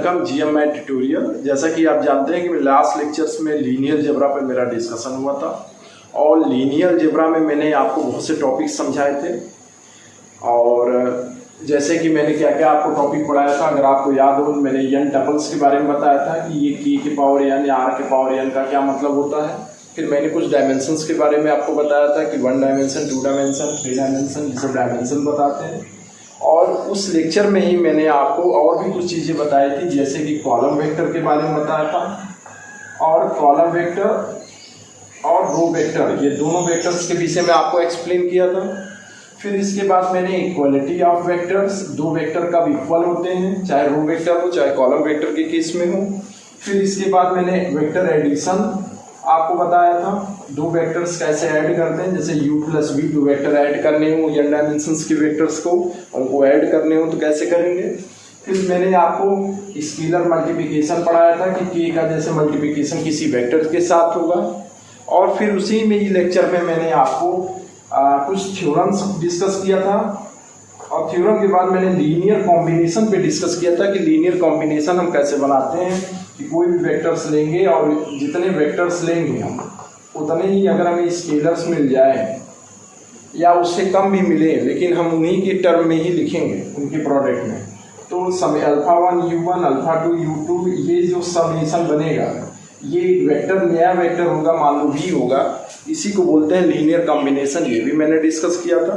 Welcome GMI tutorial. जैसा कि आप जानते हैं कि लास्ट लेक्चर्स में लीनियर अलजेब्रा पे मेरा डिस्कशन हुआ था और लीनियर अलजेब्रा में मैंने आपको बहुत से टॉपिक समझाए थे। और जैसे कि मैंने क्या क्या आपको टॉपिक पढ़ाया था, अगर आपको याद हो, मैंने एन टपल्स के बारे में बताया था कि ये के पावर एन या आर के पावर एन का क्या मतलब होता है। फिर मैंने कुछ डायमेंशंस के बारे में आपको बताया था कि 1 डायमेंशन, 2 डायमेंशन, 3 डायमेंशन, जिसे डायमेंशन बताते हैं। और उस लेक्चर में ही मैंने आपको और भी कुछ चीज़ें बताई थी, जैसे कि कॉलम वेक्टर के बारे में बताया था और कॉलम वेक्टर और रो वेक्टर, ये दोनों वेक्टर्स के विषय में आपको एक्सप्लेन किया था। फिर इसके बाद मैंने इक्वलिटी ऑफ वेक्टर्स, दो वेक्टर कब इक्वल होते हैं, चाहे रो वेक्टर हो चाहे कॉलम वेक्टर के केस में हो। फिर इसके बाद मैंने वेक्टर एडिशन आपको बताया था, दो वेक्टर्स कैसे ऐड करते हैं, जैसे u प्लस v दो वेक्टर ऐड करने हो, n डायमेंशंस के वेक्टर्स को उनको ऐड करने हो तो कैसे करेंगे। फिर मैंने आपको स्केलर मल्टीप्लिकेशन पढ़ाया था कि k का जैसे मल्टीप्लिकेशन किसी वेक्टर के साथ होगा। और फिर उसी में ही लेक्चर में मैंने आपको कुछ थ्योरम्स डिस्कस किया था और थ्योरम के बाद मैंने लीनियर कॉम्बिनेशन पे डिस्कस किया था कि लीनियर कॉम्बिनेशन हम कैसे बनाते हैं, कि कोई भी वेक्टर्स लेंगे और जितने वेक्टर्स लेंगे हम उतने ही अगर हमें स्केलर्स मिल जाए या उससे कम भी मिले, लेकिन हम उन्हीं के टर्म में ही लिखेंगे उनके प्रोडक्ट में, तो समय अल्फा 1 u1 अल्फा 2 u2 ये जो समेशन बनेगा, ये वेक्टर नया वेक्टर होगा, मान लो v होगा, इसी को बोलते हैं लीनियर कॉम्बिनेशन। ये भी मैंने डिस्कस किया था।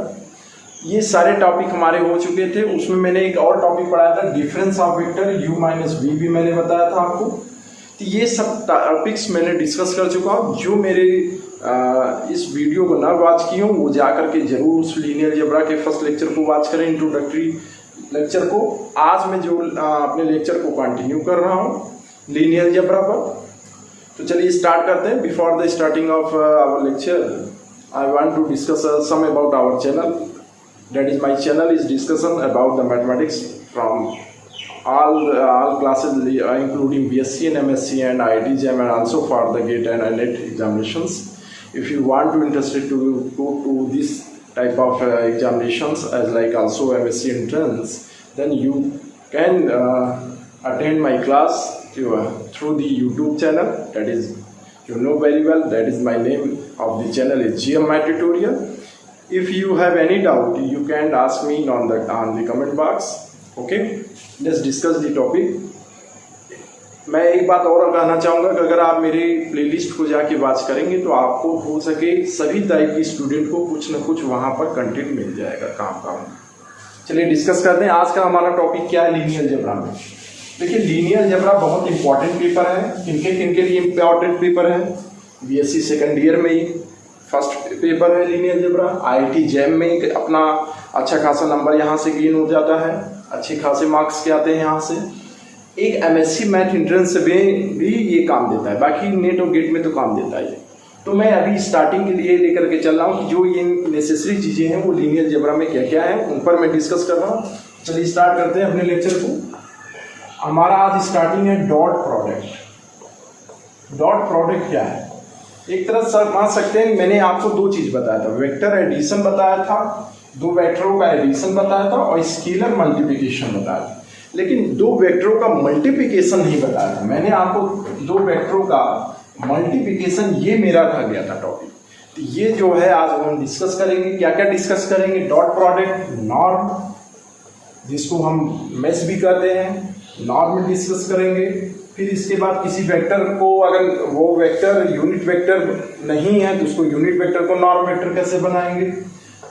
ये सारे टॉपिक हमारे हो चुके थे। उसमें मैंने एक और टॉपिक पढ़ाया था, difference of vector u minus v भी मैंने बताया था आपको। तो ये सब टॉपिक्स मैंने डिस्कस कर चुका हूँ। जो मेरे इस वीडियो को ना वॉच किए हो वो जाकर के जरूर उस लीनियर अलजेब्रा के फर्स्ट लेक्चर को वॉच करें, इंट्रोडक्टरी लेक्चर को। आज मैं जो अपने लेक्चर को कंटिन्यू कर रहा हूँ लीनियर अलजेब्रा पर। तो चलिए स्टार्ट करते हैं। Before the starting of our lecture I want to discuss some about our channel. That is, my channel is discussion about the mathematics from all classes, including BSc and MSc and IIT JAM, and also for the GATE and NET examinations. If you want to interested to go to this type of examinations as like also MSc entrance, then you can attend my class through the YouTube channel. That is, you know very well, that is my name of the channel is GMI Tutorial. If you have any doubt, you can ask me on the comment box. Okay, let's discuss the topic. मैं एक बात और कहना चाहूँगा कि अगर आप मेरे प्लेलिस्ट को जाके वॉच करेंगे तो आपको हो सके सभी टाइप की स्टूडेंट को कुछ ना कुछ वहाँ पर कंटेंट मिल जाएगा काम। चलिए डिस्कस करते हैं। आज का हमारा टॉपिक क्या है लीनियर अलजेब्रा में। देखिए, लीनियर अलजेब्रा बहुत इंपॉर्टेंट पेपर है। किनके लिए इंपॉर्टेंट पेपर है? बीएससी सेकेंड ईयर में ही फर्स्ट पेपर है लीनियर अलजेब्रा। आईआईटी जैम में अपना अच्छा खासा नंबर यहाँ से गेन हो जाता है, अच्छे खासे मार्क्स के आते हैं यहाँ से। एक एमएससी मैथ एंट्रेंस में भी ये काम देता है, बाकी नेट और गेट में तो काम देता है। तो मैं अभी स्टार्टिंग के लिए लेकर के चल रहा हूँ कि जो ये नेसेसरी चीज़ें हैं वो लीनियर अलजेब्रा में क्या क्या है, उन पर मैं डिस्कस कर रहा हूँ। चलिए स्टार्ट करते हैं अपने लेक्चर को। हमारा आज स्टार्टिंग है डॉट प्रोडक्ट। डॉट प्रोडक्ट क्या है? एक तरह से मान सकते हैं, मैंने आपको दो चीज बताया था, वेक्टर एडिशन बताया था, दो वेक्टरों का एडिशन बताया था और स्केलर मल्टीप्लिकेशन बताया था। लेकिन दो वेक्टरों का मल्टीप्लिकेशन नहीं बताया था। मैंने आपको दो वेक्टरों का मल्टीप्लिकेशन, ये मेरा रह गया था टॉपिक। तो ये जो है आज हम डिस्कस करेंगे। क्या क्या डिस्कस करेंगे? डॉट प्रोडक्ट, नॉर्म, जिसको हम मेश भी कहते हैं, नॉर्म डिस्कस करेंगे। फिर इसके बाद किसी वेक्टर को, अगर वो वेक्टर यूनिट वेक्टर नहीं है तो उसको यूनिट वेक्टर को नॉर्म वेक्टर कैसे बनाएंगे।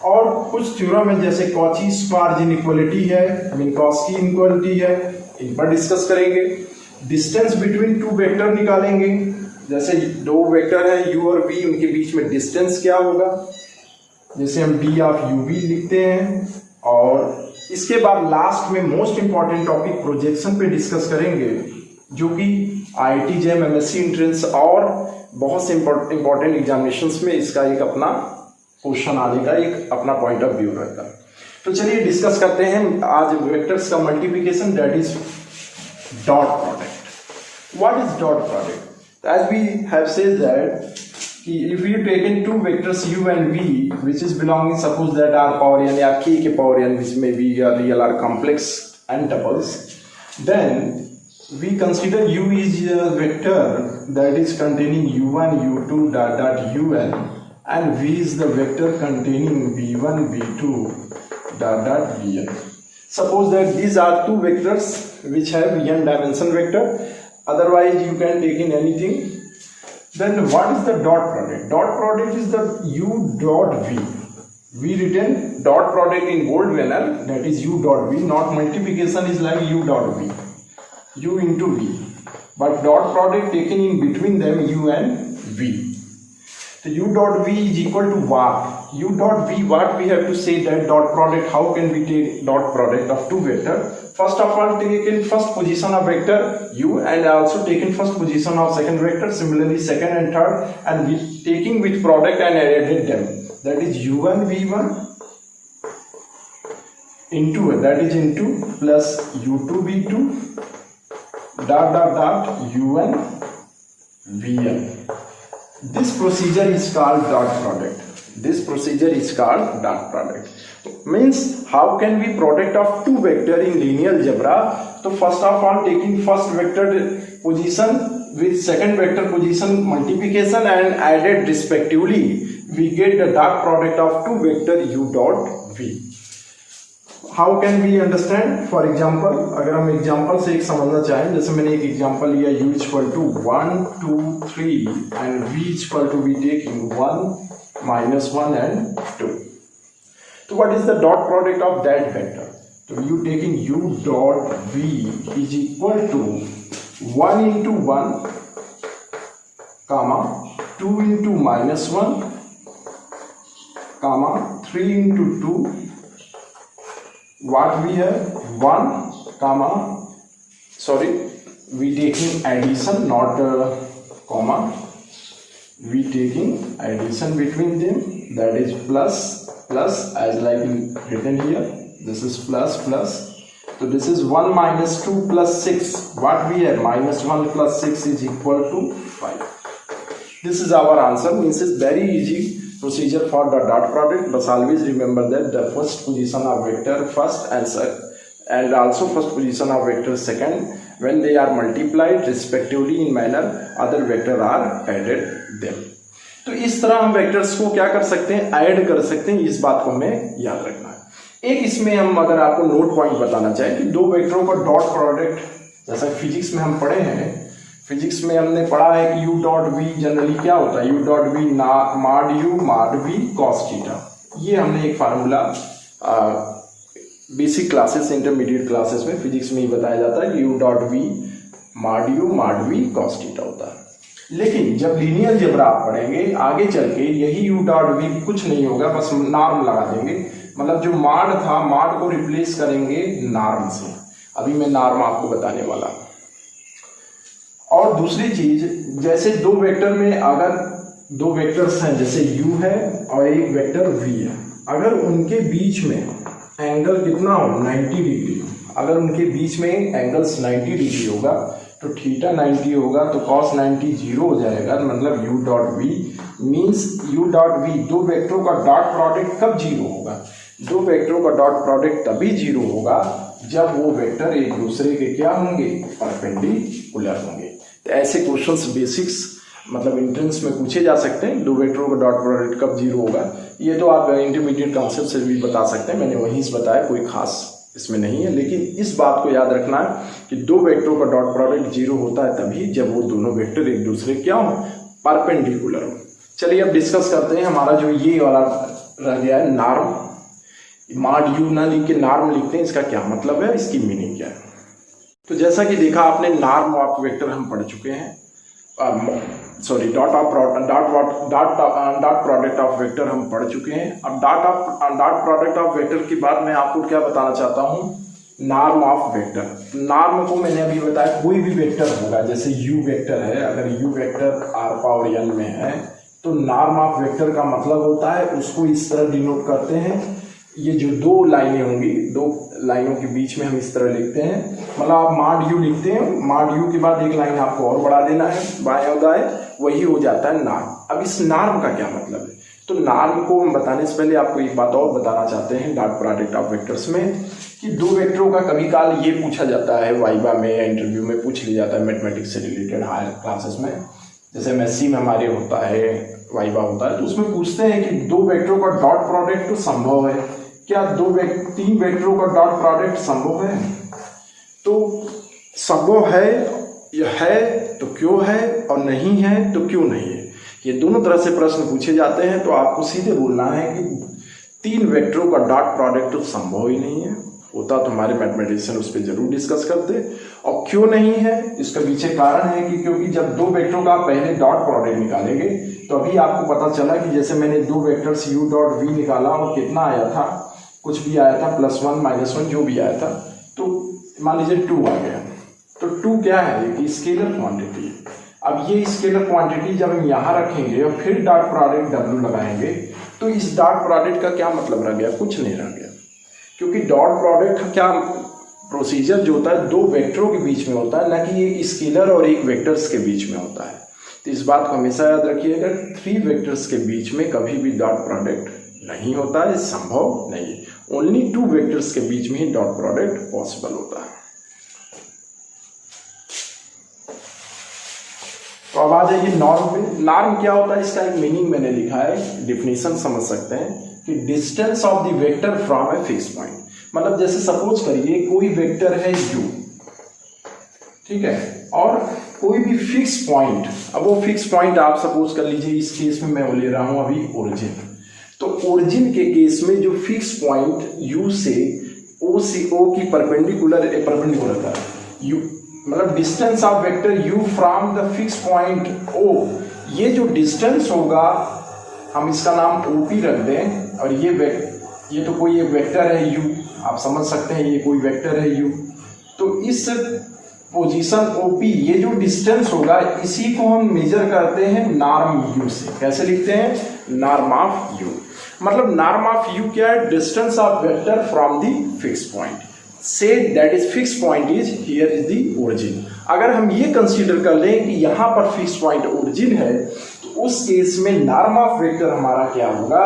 और कुछ थ्योरम है जैसे कॉची स्क्वायर इनइक्वालिटी है, आई मीन कॉची इनइक्वालिटी है, इन पर डिस्कस करेंगे। डिस्टेंस बिटवीन टू वेक्टर निकालेंगे, जैसे दो वेक्टर है u और v, उनके बीच में डिस्टेंस क्या होगा, जैसे हम d ऑफ uv लिखते हैं। और इसके बाद लास्ट में मोस्ट इंपॉर्टेंट टॉपिक प्रोजेक्शन पे डिस्कस करेंगे, जो कि आईआईटी जैम, एमएससी एंट्रेंस और बहुत से इंपॉर्टेंट एग्जामिनेशंस में इसका एक अपना क्वेश्चन आने का एक अपना पॉइंट ऑफ व्यू रहता है। तो चलिए डिस्कस करते हैं आज वेक्टर्स का multiplication, that is dot product. What is dot product? As we have said that if you take in two vectors u and v which is belonging, suppose that r power n या k के power n, which may be real or complex n tuples, then we consider u is a vector that is containing u1 u2 dot dot un, and v is the vector containing v1 v2 dot dot vn. Suppose that these are two vectors which have n dimension vector, otherwise you can take in anything. Then what is the dot product? Dot product is the u dot v. We written dot product in bold manner, that is u dot v, not multiplication is like u dot v, u into v, but dot product taken in between them u and v. So u dot v is equal to what? U dot v, what we have to say that dot product, how can we take dot product of two vector? First of all, taken first position of vector u and also taken first position of second vector, similarly second and third, and we taking with product and added them. That is u1 v1 into, that is into, plus u2 v2 dot dot dot un vn. This procedure is called dot product. This procedure is called dot product. Means how can we product of two vector in linear algebra? So first of all, taking first vector position with second vector position multiplication and added respectively, we get the dot product of two vector u dot v. How can we understand? For example, अगर हम example से एक समझना चाहें, जैसे मैंने एक example लिया u equal to 1 2 3 and v equal to, we taking 1 minus 1 and 2. So what is the dot product of that vector? So you taking u dot v is equal to 1 into 1 comma 2 into minus 1 comma 3 into 2, what we have 1 comma, sorry, we taking addition, not comma, we taking addition between them, that is plus plus, as like written here, this is plus plus. So this is 1 minus 2 plus 6, what we have, minus 1 plus 6 is equal to 5. This is our answer. Means it's very easy procedure for the dot product, but always remember that the first position of vector first and also first position of vector second, when they are multiplied respectively in manner, other vector are added them. तो इस तरह हम vectors को क्या कर सकते हैं, add कर सकते हैं. इस बात को हमें याद रखना है. एक इसमें हम अगर आपको नोट पॉइंट बताना चाहें कि दो वेक्टरों का डॉट प्रोडक्ट, जैसा फिजिक्स में हम पढ़े हैं, फिजिक्स में हमने पढ़ा है कि u डॉट v जनरली क्या होता है, u dot v mod u mod v cos theta. ये हमने एक formula basic classes, intermediate classes में फिजिक्स में ही बताया जाता है कि u dot v mod u mod v cos theta होता है. लेकिन जब लीनियर अलजेब्रा आप पढ़ेंगे आगे चल के, यही u डॉट v कुछ नहीं होगा, बस नॉर्म लगा देंगे. मतलब जो मॉड था, मॉड को रिप्लेस करेंगे नॉर्म से. अभी मैं नॉर्म आपको बताने वाला हूं. और दूसरी चीज, जैसे दो वेक्टर में अगर दो वेक्टर्स हैं, जैसे u है और एक वेक्टर v है, अगर उनके बीच में एंगल कितना हो, 90 डिग्री, अगर उनके बीच में एंगल्स 90 डिग्री होगा तो थीटा 90 होगा, तो cos 90 जीरो हो जाएगा. मतलब u dot v means u dot v, दो वेक्टरों का डॉट प्रोडक्ट कब जीरो होगा, दो वेक्टरों का डॉट प्रोडक्ट तभी जीरो होगा जब वो वेक्टर एक दूसरे के क्या होंगे, परपेंडिकुलर होंगे. तो ऐसे क्वेश्चंस बेसिक्स मतलब एंट्रेंस में पूछे जा सकते हैं. दो वेक्टरों का डॉट प्रोडक्ट कब जीरो होगा, ये तो आप इंटरमीडिएट कॉन्सेप्ट से भी बता सकते हैं. मैंने वहीं से बताया, कोई खास इसमें नहीं है. लेकिन इस बात को याद रखना है कि दो वेक्टरों का डॉट प्रोडक्ट जीरो होता है तभी जब वो दोनों वेक्टर एक दूसरे क्या हो, परपेंडिकुलर हो. चलिए अब डिस्कस करते हैं. हमारा जो ये वाला रह गया है नॉर्म, मॉड यू ना लिख के नॉर्म लिखते हैं, इसका क्या मतलब है, इसकी मीनिंग क्या है. तो जैसा कि देखा आपने, नॉर्म ऑफ वेक्टर हम पढ़ चुके हैं, sorry dot product of vector हम पढ़ चुके हैं. अब डॉट प्रोडक्ट ऑफ वेक्टर के बाद मैं आपको क्या बताना चाहता हूँ, नॉर्म ऑफ वेक्टर. नॉर्म को मैंने अभी बताया, कोई भी वेक्टर होगा, जैसे u वेक्टर है, अगर u vector r power n में है तो नॉर्म ऑफ वेक्टर का मतलब होता है, उसको इस तरह डिनोट करते हैं. ये जो दो लाइनें होंगी, दो लाइनों के बीच में हम इस तरह लिखते हैं. मतलब आप मॉड यू लिखते हैं, मॉड यू के बाद एक लाइन आपको और बढ़ा देना है बाएं और दाएं, वही हो जाता है नॉर्म. अब इस नॉर्म का क्या मतलब है, तो नॉर्म को हम बताने से पहले आपको एक बात और बताना चाहते हैं डॉट प्रोडक्ट ऑफ वेक्टर्स में, कि दो वेक्टरों का कभी काल ये पूछा जाता है वाइवा में या इंटरव्यू में पूछ लिया जाता है मैथमेटिक्स से रिलेटेड हायर क्लासेस में, जैसे एमएससी में हमारे होता है वाइवा होता है, तो उसमें पूछते हैं कि दो वेक्टरों का डॉट प्रोडक्ट तो संभव है क्या, तीन वेक्टरों का डॉट प्रोडक्ट संभव है? तो संभव है तो क्यों है, और नहीं है तो क्यों नहीं है, ये दोनों तरह से प्रश्न पूछे जाते हैं। तो आपको सीधे बोलना है कि तीन वेक्टरों का डॉट प्रोडक्ट तो संभव ही नहीं है, होता तो हमारे मैथमेटिशियन उस पर जरूर डिस्कस करते। और क्यों नहीं है, इसका पीछे कारण है कि क्योंकि जब दो वेक्टरों का पहले डॉट प्रोडक्ट निकालेंगे तो अभी आपको पता चला कि जैसे मैंने दो वेक्टर्स u डॉट v निकाला और कितना आया था, कुछ भी आया था +1 -1 जो भी आया था, तो मान लीजिए 2 आ गया। तो 2 क्या है कि स्केलर क्वांटिटी है। अब ये स्केलर क्वांटिटी जब हम यहाँ रखेंगे और फिर डॉट प्रोडक्ट w लगाएंगे तो इस डॉट प्रोडक्ट का क्या मतलब रह गया, कुछ नहीं रह गया, क्योंकि डॉट प्रोडक्ट का क्या प्रोसीजर जो होता है दो वेक्टरों के बीच में होता है, ना कि एक स्केलर और एक वेक्टर्स के बीच में होता है। तो इस बात को हमेशा याद रखिएगा, 3 वेक्टर्स के बीच में कभी भी डॉट प्रोडक्ट नहीं होता है, संभव नहीं है। ओनली 2 वेक्टर्स के बीच में ही डॉट प्रोडक्ट पॉसिबल होता है। तो अब आ जाइए नॉर्म पे। नॉर्म क्या होता है, इसका एक मीनिंग मैंने लिखा है, डिफिनेशन समझ सकते हैं कि distance of the vector from a fix point. मतलब जैसे सपोज करिए कोई वेक्टर है u, ठीक है, और कोई भी फिक्स पॉइंट, अब वो फिक्स पॉइंट आप सपोज कर लीजिए, इस केस में मैं ले रहा हूं अभी ओरिजिन। तो ओरिजिन के केस में जो फिक्स पॉइंट u से o की परपेंडिकुलर था u, मतलब distance of vector u from the fix point o, ये जो डिस्टेंस होगा हम इसका नाम OP रख दें। और ये तो कोई एक वेक्टर है u, आप समझ सकते हैं ये कोई वेक्टर है u। तो इस पोजीशन OP, ये जो डिस्टेंस होगा इसी को हम मेजर करते हैं नॉर्म u से। कैसे लिखते हैं, नॉर्म ऑफ u। मतलब नॉर्म ऑफ u क्या है, distance of vector from the fix point. Say that is fix point is here is the origin. अगर हम ये कंसीडर कर लें कि यहाँ पर फिक्स पॉइंट ओरिजिन है, तो उस केस में नॉर्म ऑफ वेक्टर हमारा क्या होगा,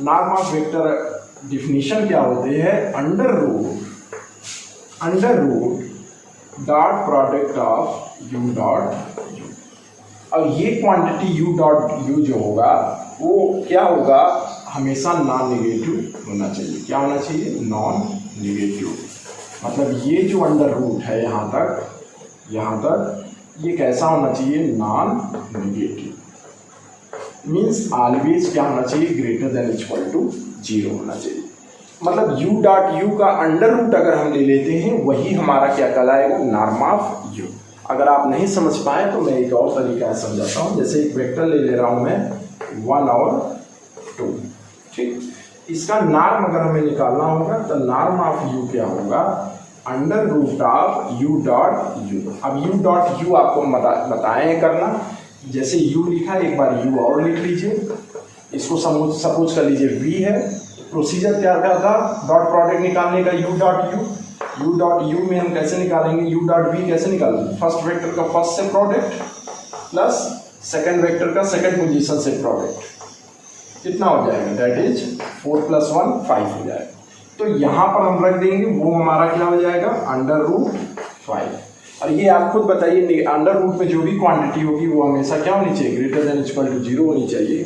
नॉर्म ऑफ वेक्टर डिफिनीशन क्या होते हैं, under root dot product of u dot u। और ये क्वांटिटी u डॉट u जो होगा वो क्या होगा, हमेशा नॉन नेगेटिव होना चाहिए। क्या होना चाहिए, नॉन नेगेटिव। मतलब ये जो अंडर रूट है यहाँ तक ये कैसा होना चाहिए, नॉन नेगेटिव। मीन्स ऑलवेज क्या होना चाहिए, ग्रेटर देन इक्वल टू 0 होना चाहिए। मतलब u डॉट u का अंडर रूट अगर हम ले लेते हैं वही हमारा क्या कहलाएगा, नॉर्म ऑफ u। अगर आप नहीं समझ पाए तो मैं एक और तरीका समझाता हूँ। जैसे एक वेक्टर ले रहा हूँ मैं 1 और 2, ठीक। इसका नॉर्म अगर हमें निकालना होगा तो नॉर्म ऑफ u क्या होगा, under root of u dot u। अब u डॉट u आपको बताएं करना। जैसे u लिखा है, एक बार u और लिख लीजिए। इसको सपोज कर लीजिए v है। प्रोसीजर क्या था डॉट प्रोडक्ट निकालने का, u डॉट u में हम कैसे निकालेंगे, u डॉट v कैसे निकालेंगे, फर्स्ट वेक्टर का फर्स्ट से प्रोडक्ट प्लस सेकंड वेक्टर का सेकंड पोजीशन से प्रोडक्ट, कितना हो जाएगा, दैट इज 4 + 1 5 हो जाएगा। तो यहाँ पर हम रख देंगे, वो हमारा क्या हो जाएगा, अंडर रूट 5। और ये आप खुद बताइए, अंडर रूट में जो भी क्वांटिटी होगी वो हमेशा क्या होनी चाहिए, ग्रेटर देन इक्वल टू 0 होनी चाहिए।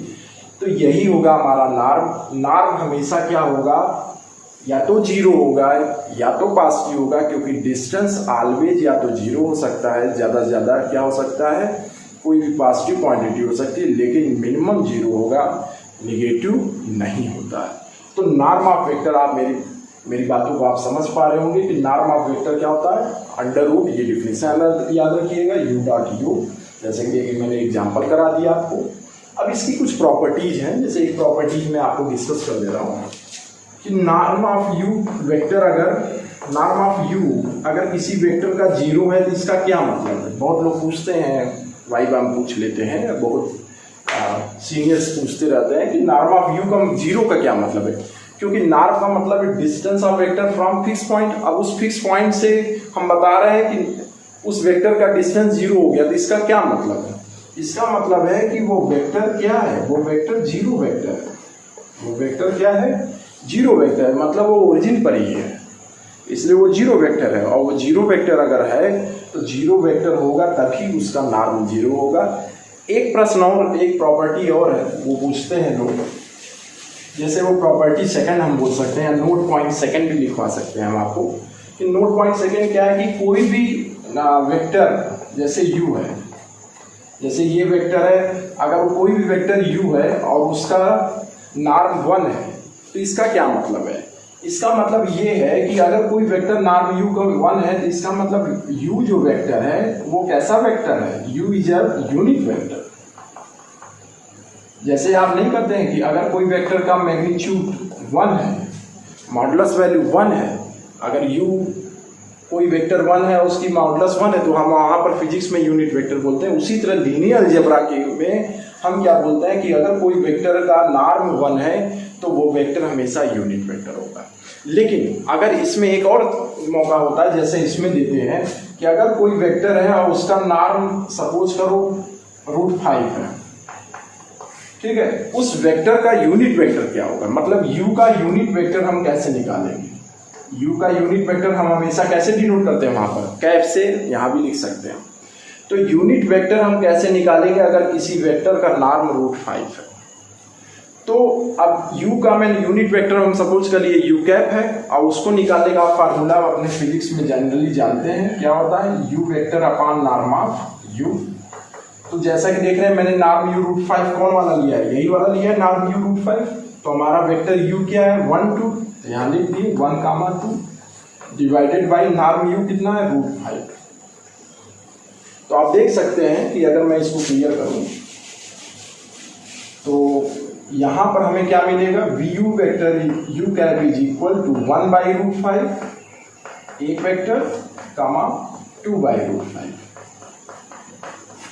तो यही होगा हमारा नॉर्म। नॉर्म हमेशा क्या होगा, या तो 0 होगा या तो पॉजिटिव होगा, क्योंकि डिस्टेंस ऑलवेज या तो 0 हो सकता है, ज़्यादा से ज़्यादा क्या हो सकता है, कोई भी पॉजिटिव क्वांटिटी हो सकती है, लेकिन मिनिमम 0 होगा, नेगेटिव नहीं होता है। तो नॉर्म ऑफ वेक्टर, आप मेरी बातों को आप समझ पा रहे होंगे कि नॉर्म ऑफ वेक्टर क्या होता है, अंडर रूट। ये डिफिनेशन याद रखिएगा, u डॉट u, जैसे कि मैंने एग्जांपल करा दिया आपको। अब इसकी कुछ प्रॉपर्टीज हैं, जैसे एक प्रॉपर्टीज मैं आपको डिस्कस कर दे रहा हूँ कि norm of u vector, norm of u अगर किसी वेक्टर का 0 है तो इसका क्या मतलब है। बहुत लोग पूछते हैं, वाइवा में पूछ लेते हैं, बहुत सीनियर्स पूछते रहते हैं कि नॉर्म ऑफ u का 0 का क्या मतलब है, क्योंकि नॉर्म का मतलब है distance of vector from fix point. अब उस फिक्स पॉइंट से हम बता रहे हैं कि उस वेक्टर का डिस्टेंस 0 हो गया, तो इसका क्या मतलब है। इसका मतलब है कि वो वेक्टर क्या है, वो वेक्टर जीरो वेक्टर है। वो वेक्टर क्या है, जीरो वेक्टर है, मतलब वो ओरिजिन पर ही है, इसलिए वो जीरो वेक्टर है। और वो जीरो वेक्टर अगर है तो जीरो वेक्टर होगा तभी उसका नॉर्म जीरो होगा। एक प्रश्न और, एक प्रॉपर्टी और है, वो पूछते हैं लोग, जैसे वो प्रॉपर्टी सेकंड हम बोल सकते हैं, नोट पॉइंट सेकंड भी लिखवा सकते हैं हम आपको कि नोट पॉइंट सेकंड क्या है कि कोई भी वेक्टर जैसे u है, जैसे ये वेक्टर है, अगर कोई भी वेक्टर u है और उसका नॉर्म 1 है तो इसका क्या मतलब है, इसका मतलब ये है कि अगर कोई वेक्टर नॉर्म u का 1 है तो इसका मतलब u जो वेक्टर है वो कैसा वेक्टर है, u is a unit vector. जैसे आप नहीं कहते हैं कि अगर कोई वेक्टर का मैग्नीट्यूड 1 है, मॉडुलस वैल्यू 1 है, अगर u कोई वेक्टर 1 है उसकी मॉडुलस 1 है तो हम वहाँ पर फिजिक्स में यूनिट वेक्टर बोलते हैं। उसी तरह लीनियर अलजेब्रा के में हम क्या बोलते हैं कि अगर कोई वेक्टर का नॉर्म 1 है तो वो वेक्टर हमेशा यूनिट वेक्टर होगा। लेकिन अगर इसमें एक और मौका होता है, जैसे इसमें देते हैं कि अगर कोई वेक्टर है और उसका नॉर्म सपोज करो √5 है, ठीक है, उस वेक्टर का यूनिट वेक्टर क्या होगा, मतलब u का यूनिट वेक्टर हम कैसे निकालेंगे, u का यूनिट वेक्टर हम हमेशा कैसे डिनोट करते हैं, वहां पर कैप से, यहां भी लिख सकते हैं। तो यूनिट वेक्टर हम कैसे निकालेंगे अगर किसी वेक्टर का नॉर्म √5 है, तो अब u का मैंने यूनिट वेक्टर हम सपोज कर लिए u कैप है, और उसको निकालने का फार्मूला अपने फिजिक्स में जनरली जानते हैं, क्या होता है, u vector upon norm of u। तो जैसा कि देख रहे हैं मैंने नॉर्म u√5 कौन वाला लिया है, यही वाला लिया है नॉर्म u√5। तो हमारा वेक्टर u क्या है, 1 2, तो यहाँ लिख दिए 1, 2 डिवाइडेड बाई नॉर्म u कितना है, √5। तो आप देख सकते हैं कि अगर मैं इसको क्लियर करूं तो यहाँ पर हमें क्या मिलेगा, vu vector u cap is equal to 1/√5 एक वेक्टर कामा 2/√5।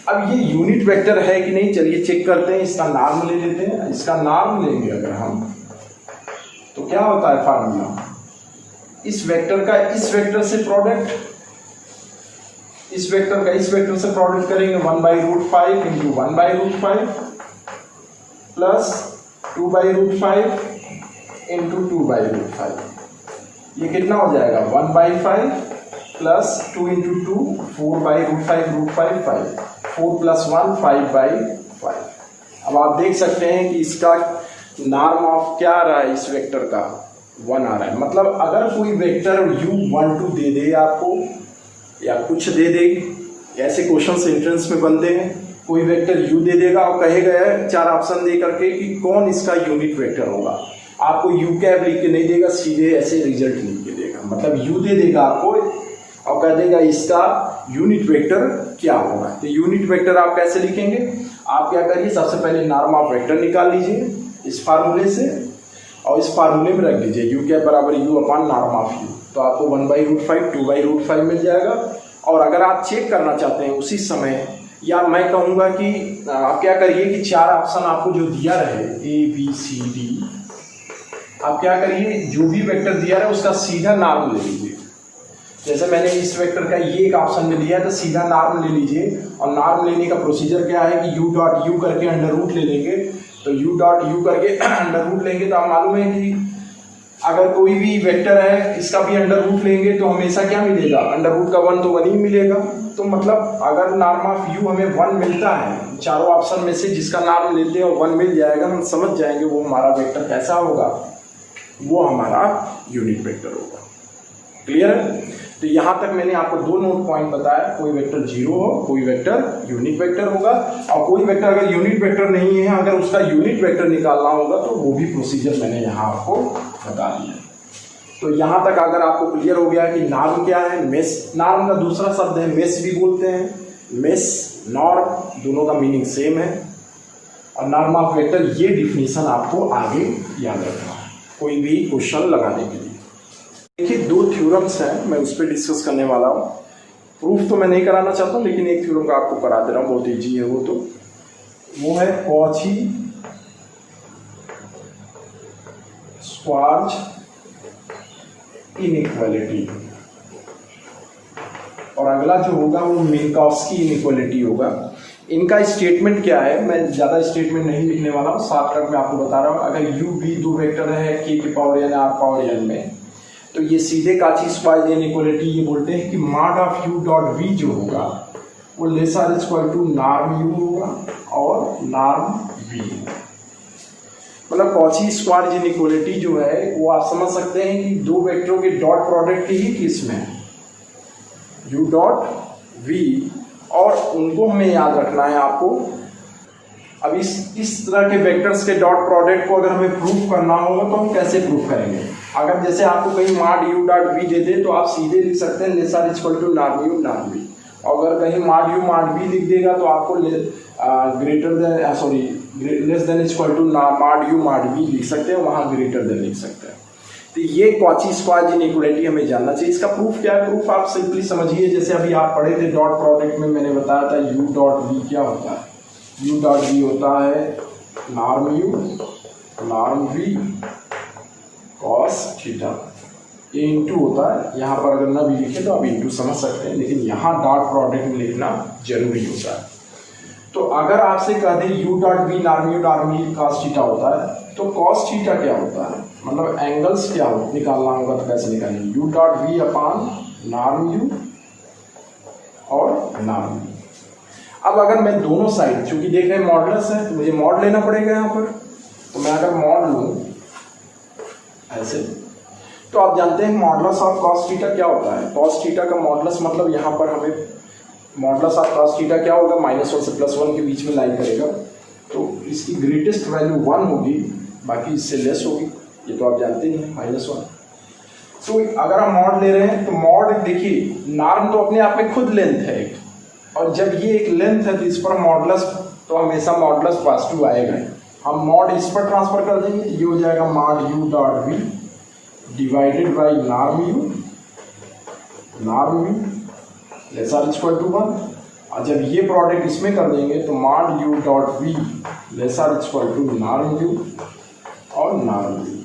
अब ये यूनिट वेक्टर है कि नहीं, चलिए चेक करते हैं, इसका नॉर्म ले लेते हैं। इसका नॉर्म लेंगे अगर हम तो क्या होता है फार्मूला, इस वेक्टर का इस वेक्टर से प्रोडक्ट, इस वेक्टर का इस वेक्टर से प्रोडक्ट करेंगे 1/√5 इंटू 1/√5 प्लस 2/√5 इंटू 2/√5। ये कितना हो जाएगा 1/5 प्लस 2 इंटू 2 4/√5 5 4 प्लस 1 5/5। अब आप देख सकते हैं कि इसका नॉर्म ऑफ क्या आ रहा है, इस वेक्टर का 1 आ रहा है। मतलब अगर कोई वेक्टर u12 दे दे आपको या कुछ दे दे, ऐसे क्वेश्चन एंट्रेंस में बनते हैं, कोई वेक्टर u दे देगा और कहेगा 4 ऑप्शन दे करके कि कौन इसका यूनिट वेक्टर होगा, आपको u कैप लिख के नहीं देगा, सीधे ऐसे रिजल्ट लिख के देगा। मतलब u दे देगा आपको और कह देगा इसका यूनिट वेक्टर क्या होगा। तो यूनिट वेक्टर आप कैसे लिखेंगे, आप क्या करिए, सबसे पहले नॉर्म ऑफ वेक्टर निकाल लीजिए इस फार्मूले से, और इस फार्मूले में रख दीजिए u कैप बराबर u upon norm of u, तो आपको 1/√5 2/√5 मिल जाएगा। और अगर आप चेक करना चाहते हैं उसी समय, या मैं कहूँगा कि आप क्या करिए कि 4 ऑप्शन आपको जो दिया रहे a b c d, आप क्या करिए जो भी वेक्टर दिया रहे उसका सीधा नॉर्म ले लीजिए। जैसे मैंने इस वेक्टर का ये एक ऑप्शन में लिया है तो सीधा नॉर्म ले लीजिए, और नॉर्म लेने का प्रोसीजर क्या है कि u डॉट u करके अंडर रूट ले लेंगे। तो u डॉट u करके अंडर रूट लेंगे तो आप मालूम है कि अगर कोई भी वेक्टर है इसका भी अंडर रूट लेंगे तो हमेशा क्या मिलेगा, अंडर रूट का 1 तो 1 ही मिलेगा। तो मतलब अगर नॉर्म ऑफ u हमें 1 मिलता है, चारों ऑप्शन में से जिसका नॉर्म लेते हैं 1 मिल जाएगा, हम समझ जाएंगे वो हमारा वेक्टर कैसा होगा, वो हमारा यूनिट वेक्टर होगा। क्लियर है। तो यहाँ तक मैंने आपको 2 नोट पॉइंट बताया, कोई वेक्टर जीरो हो, कोई वेक्टर यूनिट वेक्टर होगा, और कोई वेक्टर अगर यूनिट वेक्टर नहीं है, अगर उसका यूनिट वेक्टर निकालना होगा तो वो भी प्रोसीजर मैंने यहाँ आपको बता दिया। तो यहाँ तक अगर आपको क्लियर हो गया कि नॉर्म क्या है, मेश, नॉर्म का दूसरा शब्द है मेश भी बोलते हैं, मेश नॉर्म दोनों का मीनिंग सेम है। और नॉर्म ऑफ वेक्टर ये डिफिनीशन आपको आगे याद रखना है कोई भी क्वेश्चन लगाने के लिए। देखिए 2 थ्योरम्स हैं, मैं उस पर डिस्कस करने वाला हूँ। प्रूफ तो मैं नहीं कराना चाहता हूँ, लेकिन एक थ्योरम का आपको करा दे रहा हूँ, बहुत ईजी है वो है कॉची स्क्वार्ज इनइक्वालिटी, और अगला जो होगा वो मिन्कॉस्की इनइक्वालिटी होगा। इनका स्टेटमेंट क्या है, मैं ज़्यादा स्टेटमेंट नहीं लिखने वाला हूँ, शॉर्टकट में आपको बता रहा हूँ। अगर यू वी दो वेक्टर है के की power n r power n में, तो ये सीधे काची स्क्वायर इनइक्वालिटी ये बोलते हैं कि mod of u dot v जो होगा वो lesser equal to norm u होगा और नॉर्म वी। मतलब कॉची स्क्वायर इनइक्वालिटी जो है वो आप समझ सकते हैं कि दो वेक्टरों के डॉट प्रोडक्ट ही किस में है, यू डॉट वी, और उनको हमें याद रखना है आपको। अब इस तरह के वेक्टर्स के डॉट प्रोडक्ट को अगर हमें प्रूफ करना होगा तो हम कैसे प्रूफ करेंगे। अगर जैसे आपको कहीं मॉड यू डॉट वी दे दे तो आप सीधे लिख सकते हैं lesser equal to norm u norm v, और अगर कहीं मॉड यू मॉड वी लिख देगा तो आपको less than equal to mod u mod v लिख सकते हैं, वहाँ ग्रेटर देन लिख सकते हैं। तो ये कॉची स्क्वायर इनइक्वालिटी हमें जानना चाहिए। इसका प्रूफ क्या है, प्रूफ आप सिंपली समझिए, जैसे अभी आप पढ़े थे डॉट प्रोडक्ट में मैंने बताया था यू डॉट वी क्या होता है। यू डॉट वी होता है norm u norm v cos theta, ये इंटू होता है। यहाँ पर अगर ना भी लिखे तो आप इंटू समझ सकते हैं, लेकिन यहाँ डॉट प्रोडक्ट में लिखना जरूरी होता है। तो अगर आपसे कह दें u dot v norm v cos theta होता है, तो कॉस थीटा क्या होता है, मतलब एंगल्स क्या हो निकालना होगा तो कैसे निकालेंगे, u dot v upon norm u और नॉर्म वी। अब अगर मैं दोनों साइड, चूंकि देख रहे हैं मॉडुलस है तो मुझे मॉड लेना पड़ेगा यहाँ पर, तो मैं अगर मॉड लूँ ऐसे, तो आप जानते हैं मॉडुलस ऑफ कॉस थीटा क्या होता है। कॉस थीटा का मॉडुलस मतलब यहाँ पर हमें मॉडुलस ऑफ कॉस थीटा क्या होगा, -1 से +1 के बीच में लाइन करेगा, तो इसकी ग्रेटेस्ट वैल्यू 1 होगी, बाकी इससे लेस होगी, ये तो आप जानते ही हैं -1। तो अगर हम मॉड ले रहे हैं तो मॉड देखिए नॉर्म तो अपने आप में खुद लेंथ है एक, और जब ये एक लेंथ है तो इस पर मॉडुलस तो हमेशा मॉडुलस पॉजिटिव आएगा। हम मॉड इस पर ट्रांसफर कर देंगे, ये हो जाएगा mod u dot v divided by norm u lesser equal to 1, और जब ये प्रोडक्ट इसमें कर देंगे तो mod u dot v lesser equal to norm u और नॉर्म वी।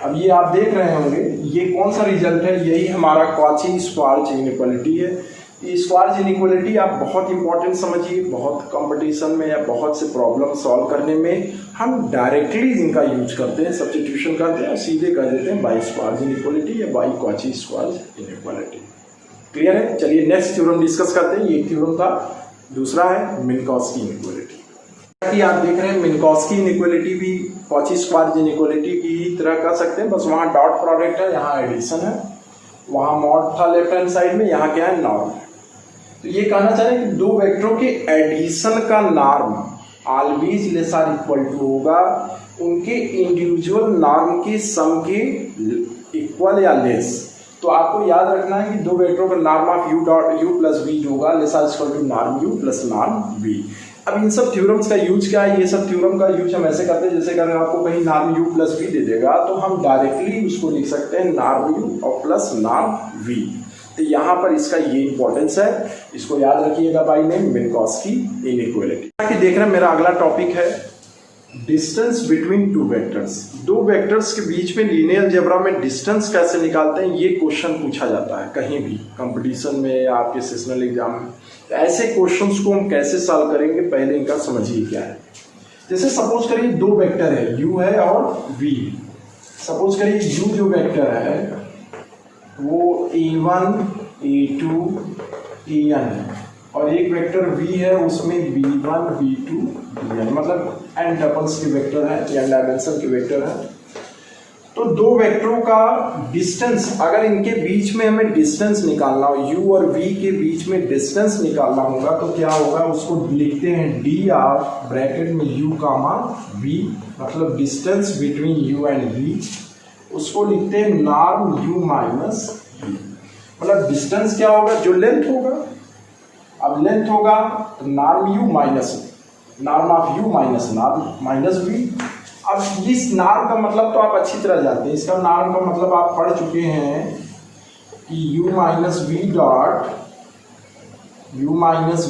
अब ये आप देख रहे होंगे ये कौन सा रिजल्ट है, यही हमारा कॉची स्क्वायर इनइक्वालिटी है। ये स्क्वायर इनइक्वालिटी आप बहुत इंपॉर्टेंट समझिए, बहुत कंपटीशन में या बहुत से प्रॉब्लम सॉल्व करने में हम डायरेक्टली इनका यूज करते हैं, सब्स्टिट्यूशन करते हैं और सीधे कर देते हैं बाई स्क्वायर इनइक्वालिटी या by Cauchy square inequality. Clear है। चलिए नेक्स्ट थ्योरम डिस्कस करते हैं। ये थ्योरम था, दूसरा है मिन्कॉस्की इनइक्वालिटी। आप देख रहे हैं मिन्कॉस्की इनइक्वालिटी भी कॉची स्क्वायर इनइक्वालिटी की ही तरह कर सकते हैं, बस वहाँ डॉट प्रोडक्ट है, यहाँ एडिशन है, वहाँ मॉड था लेफ्ट हैंड साइड में, यहाँ क्या है नॉर्म। तो ये कहना चाह रहे हैं कि दो वेक्टरों के एडिशन का norm always lesser equal to होगा उनके इंडिविजुअल नॉर्म के सम के इक्वल या लेस। तो आपको याद रखना है कि दो वेक्टरों का norm of u dot u plus v होगा lesser equal to norm u plus norm v. अब इन सब थ्योरम्स का यूज क्या है, ये सब थ्योरम का यूज हम ऐसे करते हैं जैसे अगर आपको कहीं नॉर्म यू प्लस वी दे देगा तो हम डायरेक्टली उसको लिख सकते हैं नॉर्म यू और प्लस नॉर्म वी। तो यहाँ पर इसका ये इंपॉर्टेंस है, इसको याद रखिएगा बाई नेम मिन्कॉस्की इनइक्वालिटी। देख रहे हैं मेरा अगला टॉपिक है डिस्टेंस बिटवीन टू वेक्टर्स। दो वेक्टर्स के बीच में लीनियर अलजेब्रा में डिस्टेंस कैसे निकालते हैं, ये क्वेश्चन पूछा जाता है कहीं भी कंपटीशन में या आपके सेशनल एग्जाम में। तो ऐसे क्वेश्चंस को हम कैसे सॉल्व करेंगे, पहले इनका समझिए क्या है। जैसे सपोज करिए दो वेक्टर है, u है और v। सपोज करिए u जो वेक्टर है वो a1 a2 an है, और एक वेक्टर v है उसमें b1 b2 bn, मतलब n टपल्स के वेक्टर है, n डायमेंशन के वेक्टर है। तो दो वेक्टरों का डिस्टेंस, अगर इनके बीच में हमें डिस्टेंस निकालना हो, u और v के बीच में डिस्टेंस निकालना होगा तो क्या होगा, उसको लिखते हैं d ऑफ ब्रैकेट में u कामा v, मतलब distance between u and v, उसको लिखते हैं नॉर्म u माइनस v। मतलब डिस्टेंस क्या होगा, जो लेंथ होगा, अब लेंथ होगा तो norm u minus norm of u minus norm minus v। अब इस नॉर्म का मतलब तो आप अच्छी तरह जानते हैं, इसका नॉर्म का मतलब आप पढ़ चुके हैं कि u minus v dot u minus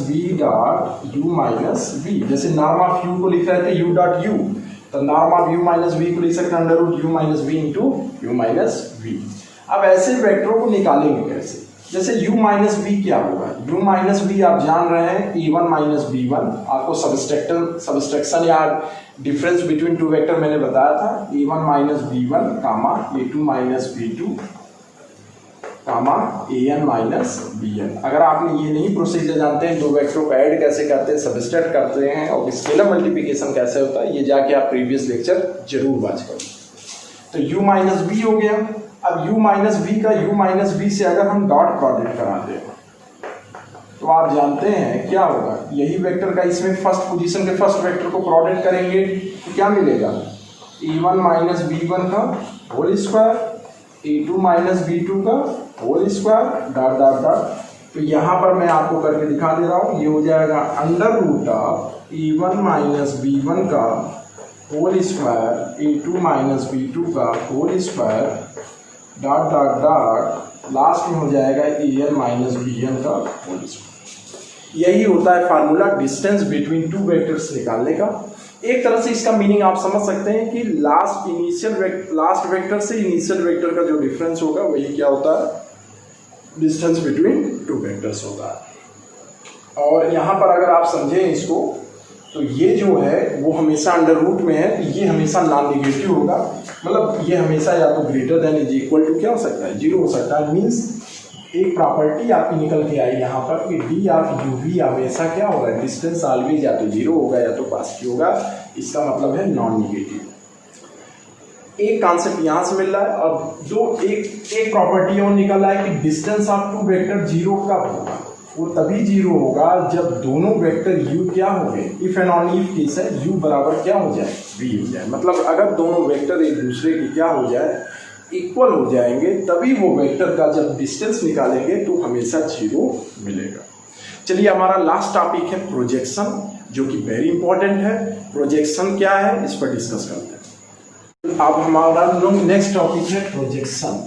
v। जैसे नॉर्म ऑफ u को लिख रहे थे u डॉट u, तो norm of u minus v को लिख सकते हैं under root u minus v into u minus v। अब ऐसे वेक्टरों को निकालेंगे कैसे, जैसे u माइनस बी क्या होगा, u माइनस बी आप जान रहे हैं a1 माइनस b1, आपको सबस्ट्रक्शन या डिफरेंस बिटवीन टू वेक्टर मैंने बताया था, a1 minus b1 comma a2 minus b2 comma an minus bn। अगर आपने ये नहीं प्रोसीजर जानते हैं, दो वेक्टरों को ऐड कैसे करते हैं, सबस्ट्रैक्ट करते हैं और स्केलर मल्टीप्लिकेशन कैसे होता है, ये जाके आप प्रीवियस लेक्चर जरूर वॉच करो। तो u माइनस बी हो गया। अब u माइनस बी का u माइनस बी से अगर हम डॉट प्रोडक्ट कराते हैं तो आप जानते हैं क्या होगा, यही वेक्टर का इसमें फर्स्ट पोजीशन के फर्स्ट वेक्टर को प्रोडक्ट करेंगे तो क्या मिलेगा, a1 माइनस b1 का whole square, a2 minus b2 का whole square, dot dot dot. तो यहाँ पर मैं आपको करके दिखा दे रहा हूँ, ये हो जाएगा under root of a1 minus b1 का whole square, a2 minus b2 का whole square, dot dot dot, last में हो जाएगा an माइनस bn का होल स्क्वायर। यही होता है formula distance between two vectors निकालने का। एक तरह से इसका मीनिंग आप समझ सकते हैं कि लास्ट वेक्टर से इनिशियल वेक्टर का जो डिफरेंस होगा वही क्या होता है, डिस्टेंस बिटवीन टू वेक्टर्स होता है। और यहाँ पर अगर आप समझें इसको तो ये जो है वो हमेशा अंडर रूट में है, तो ये हमेशा नॉन नेगेटिव होगा, मतलब ये हमेशा या तो greater than is equal to क्या हो सकता है, जीरो हो सकता है। मीन्स एक प्रॉपर्टी आपकी निकल के आई यहाँ पर कि डी ऑफ यू वी हमेशा क्या होगा, डिस्टेंस ऑलवेज या तो जीरो होगा या तो पॉजिटिव होगा, इसका मतलब है नॉन नेगेटिव। एक कॉन्सेप्ट यहाँ से मिल रहा है और एक प्रॉपर्टी और निकल रहा है कि distance of two vector zero कब होगा, वो तभी जीरो होगा जब दोनों वेक्टर u क्या हो गए, if and only if case है, u बराबर क्या हो जाए, v हो जाए। मतलब अगर दोनों वेक्टर एक दूसरे की क्या हो जाए, इक्वल हो जाएंगे, तभी वो वेक्टर का जब डिस्टेंस निकालेंगे तो हमेशा जीरो मिलेगा। चलिए हमारा लास्ट टॉपिक है प्रोजेक्शन, जो कि वेरी इंपॉर्टेंट है। प्रोजेक्शन क्या है इस पर डिस्कस करते हैं। अब हमारा नेक्स्ट टॉपिक है प्रोजेक्शन।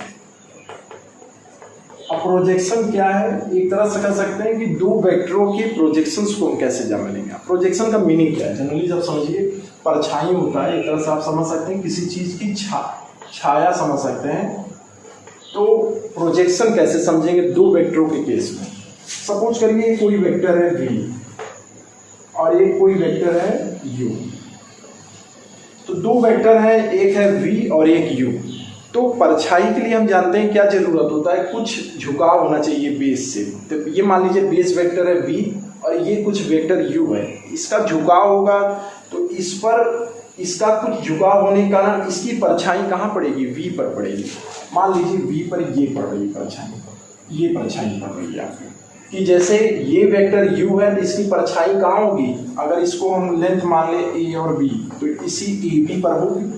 अब प्रोजेक्शन क्या है, एक तरह से कह सकते हैं कि दो वेक्टरों के प्रोजेक्शंस को हम कैसे जानेंगे। प्रोजेक्शन का मीनिंग क्या है, जनरली जब समझिए परछाई होता है, एक तरह से आप समझ सकते हैं किसी चीज़ की छाया समझ सकते हैं। तो प्रोजेक्शन कैसे समझेंगे दो वेक्टरों के केस में। सपोज करिए कोई वेक्टर है v और एक कोई वेक्टर है u। तो दो वेक्टर है, एक है v और एक u। तो परछाई के लिए हम जानते हैं क्या जरूरत होता है, कुछ झुकाव होना चाहिए बेस से। तो ये मान लीजिए बेस वेक्टर है v और ये कुछ वेक्टर u है, इसका झुकाव होगा तो इस पर इसका कुछ झुकाव होने के कारण इसकी परछाई कहाँ पड़ेगी, v पर पड़ेगी। मान लीजिए v पर ये पड़ रही परछाई, ये परछाई पड़ रही है आपकी, कि जैसे ये वेक्टर u है तो इसकी परछाई कहाँ होगी, अगर इसको हम लेंथ मान ले a और b तो इसी ab पर होगी।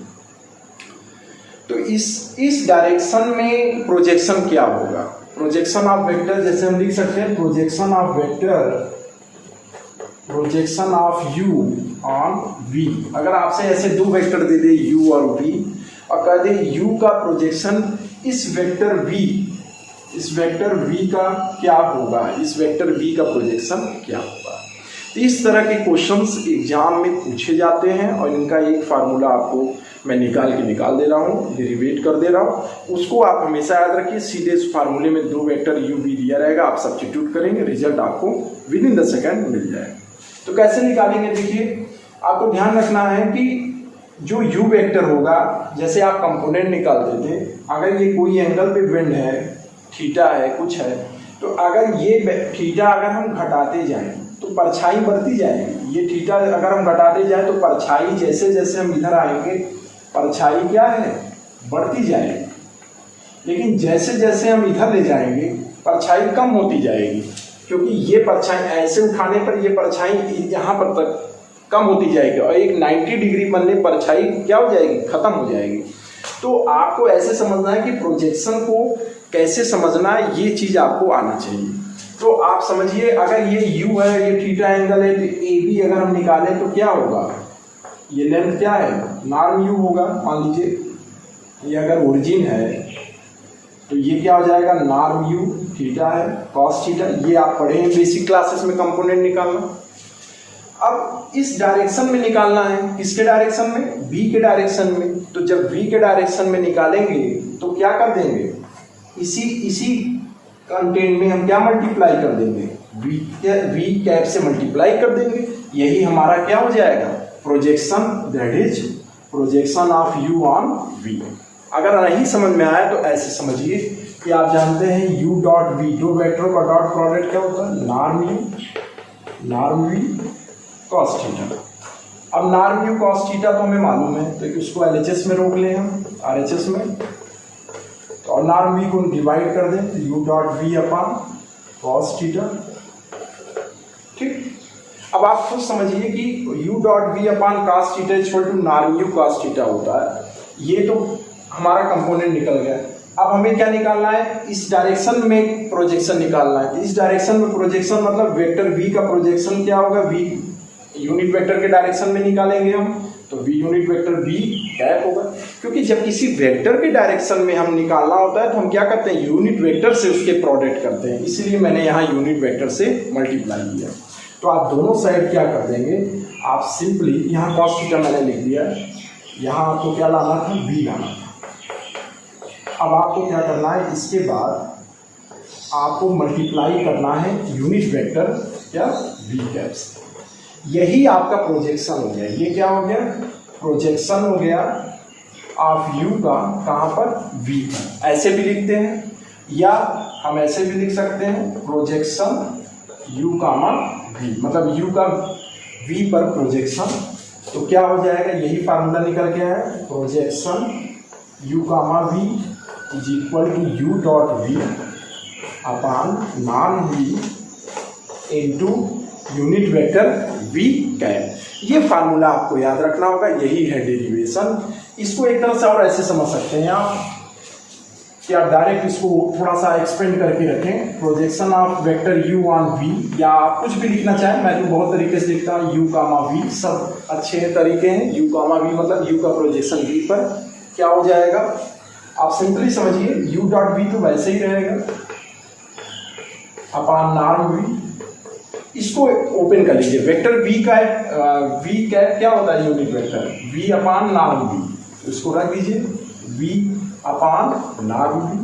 तो इस डायरेक्शन में प्रोजेक्शन क्या होगा, प्रोजेक्शन ऑफ वेक्टर जैसे हम लिख सकते हैं projection of vector, projection of u on v। अगर आपसे ऐसे दो वेक्टर दे दे u और v और कह दे u का प्रोजेक्शन इस वेक्टर v का क्या होगा, इस वेक्टर v का प्रोजेक्शन क्या होगा। तो इस तरह के क्वेश्चंस एग्जाम में पूछे जाते हैं और इनका एक फार्मूला आपको मैं निकाल दे रहा हूँ, डेरिवेट कर दे रहा हूँ, उसको आप हमेशा याद रखिए। सीधे इस फार्मूले में दो वेक्टर u v दिया रहेगा, आप सब्स्टिट्यूट करेंगे, रिजल्ट आपको विद इन द सेकेंड मिल जाएगा। तो कैसे निकालेंगे, देखिए आपको ध्यान रखना है कि जो u वेक्टर होगा, जैसे आप कंपोनेंट निकालते थे, अगर ये कोई एंगल पे बेंड है, थीटा है, कुछ है, तो अगर ये थीटा अगर हम घटाते जाएं तो परछाई बढ़ती जाएगी। ये थीटा अगर हम घटाते जाएं तो परछाई जैसे जैसे हम इधर आएंगे परछाई क्या है, बढ़ती जाएगी। लेकिन जैसे जैसे हम इधर ले जाएंगे परछाई कम होती जाएगी, क्योंकि ये परछाई ऐसे उठाने पर ये परछाई यहाँ पर तक कम होती जाएगी और एक 90 डिग्री बनने परछाई क्या हो जाएगी, खत्म हो जाएगी। तो आपको ऐसे समझना है कि प्रोजेक्शन को कैसे समझना है, ये चीज़ आपको आना चाहिए। तो आप समझिए अगर ये u है, ये थीटा एंगल है, तो ए बी अगर हम निकालें तो क्या होगा, ये लेंथ क्या है, नॉर्म u होगा। मान लीजिए ये अगर ओरिजिन है तो ये क्या हो जाएगा, नॉर्म u, थीटा है, कॉस थीटा, ये आप पढ़े हैं बेसिक क्लासेस में कंपोनेंट निकालना। अब इस डायरेक्शन में निकालना है, किसके डायरेक्शन में, v के डायरेक्शन में। तो जब v के डायरेक्शन में निकालेंगे तो क्या कर देंगे, इसी कंटेंट में हम क्या मल्टीप्लाई कर देंगे, वी कैप से मल्टीप्लाई कर देंगे। यही हमारा क्या हो जाएगा, projection, that is projection of u on v. अगर नहीं समझ में आया तो ऐसे समझिए कि आप जानते हैं u डॉट वी, दो वेक्टरों का डॉट प्रोडक्ट क्या होता है, नॉर्म वी कॉस थीटा। अब नॉर्म यू कॉस थीटा तो हमें मालूम है, तो उसको LHS में रोक लें हम, RHS में, तो और नॉर्म वी को डिवाइड कर दें तो u dot v upon cos theta. ठीक, अब आप खुद समझिए कि u dot v upon cos theta equal to norm u cos theta होता है। ये तो हमारा कंपोनेंट निकल गया। अब हमें क्या निकालना है, इस डायरेक्शन में प्रोजेक्शन निकालना है। इस डायरेक्शन में प्रोजेक्शन मतलब वेक्टर v का प्रोजेक्शन क्या होगा, v यूनिट वेक्टर के डायरेक्शन में निकालेंगे हम, तो v unit vector v cap होगा। क्योंकि जब किसी वेक्टर के डायरेक्शन में हम निकालना होता है तो हम क्या करते हैं, यूनिट वेक्टर से उसके प्रोडक्ट करते हैं, इसलिए मैंने यहाँ यूनिट वेक्टर से मल्टीप्लाई किया। तो आप दोनों साइड क्या कर देंगे, आप सिंपली यहाँ कॉस थीटा मैंने लिख दिया, यहाँ आपको क्या लाना था, v लाना था। अब आपको क्या करना है, इसके बाद आपको मल्टीप्लाई करना है यूनिट वेक्टर क्या, v कैप से। यही आपका प्रोजेक्शन हो गया। ये क्या हो गया, प्रोजेक्शन हो गया ऑफ u का, कहाँ पर, v पर। ऐसे भी लिखते हैं या हम ऐसे भी लिख सकते हैं, प्रोजेक्शन u कामा v, मतलब u का v पर प्रोजेक्शन। तो क्या हो जाएगा, यही फार्मूला निकल के आया, projection u comma v is equal to u dot v upon norm v into unit vector v cap. ये फार्मूला आपको याद रखना होगा, यही है डेरिवेशन। इसको एक तरह से और ऐसे समझ सकते हैं आप कि आप डायरेक्ट इसको थोड़ा सा एक्सपेंड करके रखें, projection of vector u on v, या आप कुछ भी लिखना चाहें, मैं तो बहुत तरीके से लिखता हूँ u कामा v, सब अच्छे तरीके हैं। u कामा v मतलब u का प्रोजेक्शन v पर क्या हो जाएगा, आप सिंपली समझिए u डॉट v तो वैसे ही रहेगा अपॉन नॉर्म v। इसको ओपन कर लीजिए, वेक्टर v का v कैप क्या होता है, unit vector v upon norm v, इसको रख दीजिए v अपॉन नॉर्म v।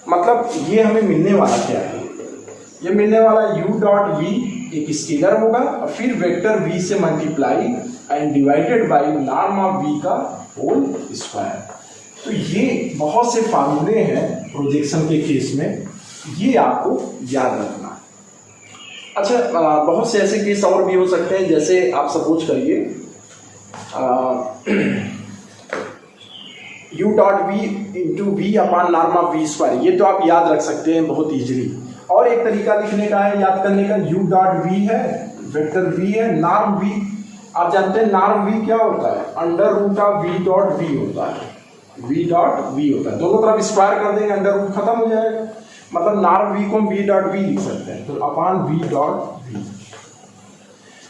मतलब ये हमें मिलने वाला क्या है, ये मिलने वाला u डॉट v एक स्केलर होगा और फिर वेक्टर v से multiply and divided by norm of v का होल स्क्वायर। तो ये बहुत से फार्मूले हैं प्रोजेक्शन के केस में, ये आपको याद रखना है। अच्छा, बहुत से ऐसे केस और भी हो सकते हैं, जैसे आप सपोज करिए u dot v into v upon norm of v square, ये तो आप याद रख सकते हैं बहुत इजीली। और एक तरीका लिखने का है, याद करने का, u डॉट v है, वेक्टर v है, नॉर्म v, आप जानते हैं नॉर्म v क्या होता है, under root of v dot v होता है, v डॉट v होता है। दोनों तरफ स्क्वायर कर देंगे, अंडर रूट खत्म हो जाएगा, मतलब नॉर्म v को हम v डॉट v लिख सकते हैं, तो अपॉन v डॉट v,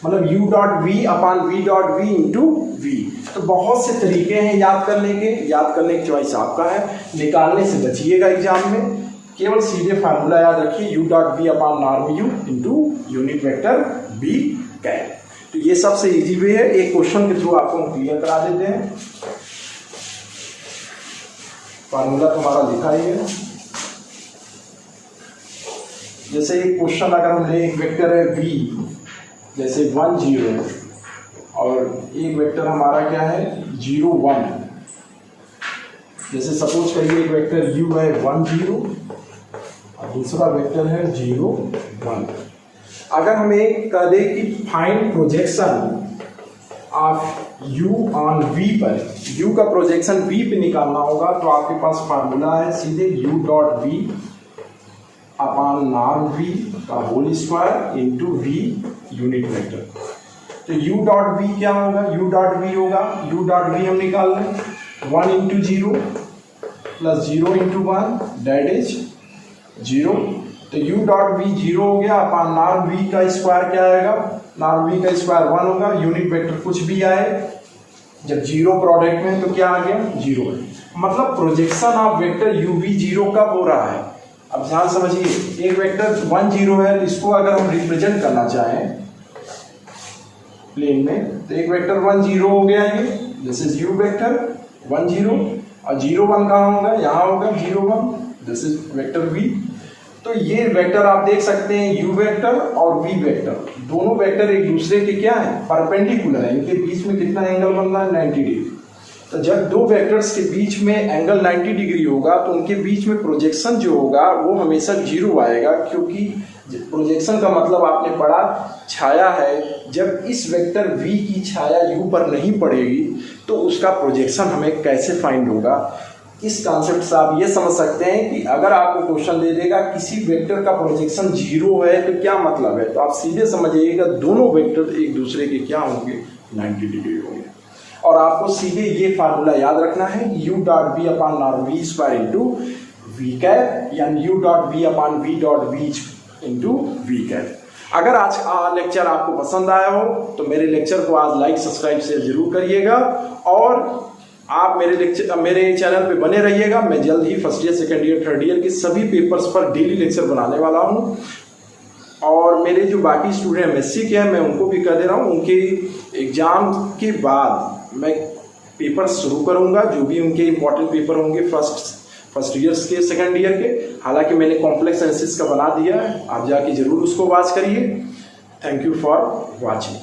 मतलब u dot v upon v dot v into v। तो बहुत से तरीके हैं याद करने की चॉइस आपका है, निकालने से बचिएगा एग्जाम में। केवल सीधे फार्मूला याद रखिए, u dot v upon norm u into unit vector v cap. तो ये सबसे इजी वे है, एक क्वेश्चन के थ्रू आपको हम क्लियर करा देते हैं। फार्मूला तुम्हारा लिखा ही है, जैसे एक क्वेश्चन अगर हम ले, एक वेक्टर है v, जैसे 1 0 और एक वेक्टर हमारा क्या है 0 1। जैसे सपोज करिए एक वेक्टर u है 1 0 और दूसरा वेक्टर है 0 1। अगर हमें कह दे कि find projection of u on v पर, u का प्रोजेक्शन v पे निकालना होगा, तो आपके पास फार्मूला है सीधे u dot v upon norm v का whole square into v unit vector. तो u डॉट v क्या होगा, u डॉट v होगा, u डॉट v हम निकाल लें 1 into 0 plus 0 into 1 that is 0। तो u डॉट v 0 हो गया अपॉन नॉर्म v का स्क्वायर क्या आएगा, नॉर्म v का स्क्वायर 1 होगा, यूनिट वेक्टर कुछ भी आए जब 0 प्रोडक्ट में तो क्या आ गया 0 है। मतलब projection of vector u v 0 कब हो रहा है, अब ध्यान समझिए, एक वेक्टर 1 0 है, इसको अगर हम रिप्रेजेंट करना चाहें प्लेन में, तो एक वेक्टर 1 0 हो गया, ये दिस इज u वेक्टर 1 0 और 0 1 कहाँ होगा, यहाँ होगा 0 1, दिस इज वेक्टर v। तो ये वेक्टर आप देख सकते हैं, u वेक्टर और v वेक्टर, दोनों वेक्टर एक दूसरे के क्या है, परपेंडिकुलर है। इनके बीच में कितना एंगल बन रहा है, 90 डिग्री। तो जब दो वेक्टर्स के बीच में एंगल 90 डिग्री होगा तो उनके बीच में प्रोजेक्शन जो होगा वो हमेशा 0 आएगा, क्योंकि प्रोजेक्शन का मतलब आपने पढ़ा छाया है। जब इस वेक्टर v की छाया u पर नहीं पड़ेगी तो उसका प्रोजेक्शन हमें कैसे फाइंड होगा। इस कॉन्सेप्ट से आप ये समझ सकते हैं कि अगर आपको क्वेश्चन दे देगा किसी वेक्टर का प्रोजेक्शन 0 है तो क्या मतलब है, तो आप सीधे समझिएगा दोनों वेक्टर एक दूसरे के क्या होंगे, 90 डिग्री होंगे। और आपको सीधे ये फार्मूला याद रखना है, u dot v upon norm v square into v cap, यानी u dot v upon v dot v into v cap. अगर आज का लेक्चर आपको पसंद आया हो तो मेरे लेक्चर को आज लाइक सब्सक्राइब शेयर जरूर करिएगा, और आप मेरे चैनल पे बने रहिएगा। मैं जल्द ही first year, second year, third year के सभी पेपर्स पर डेली लेक्चर बनाने वाला हूँ। और मेरे जो बाकी स्टूडेंट एमएससी के हैं मैं उनको भी कह दे रहा हूँ, उनके एग्जाम के बाद मैं पेपर शुरू करूँगा, जो भी उनके इम्पोर्टेंट पेपर होंगे फर्स्ट ईयर्स के, सेकंड ईयर के। हालांकि मैंने कॉम्प्लेक्स एनालिसिस का बना दिया है, आप जाके जरूर उसको वॉच करिए। Thank you for watching.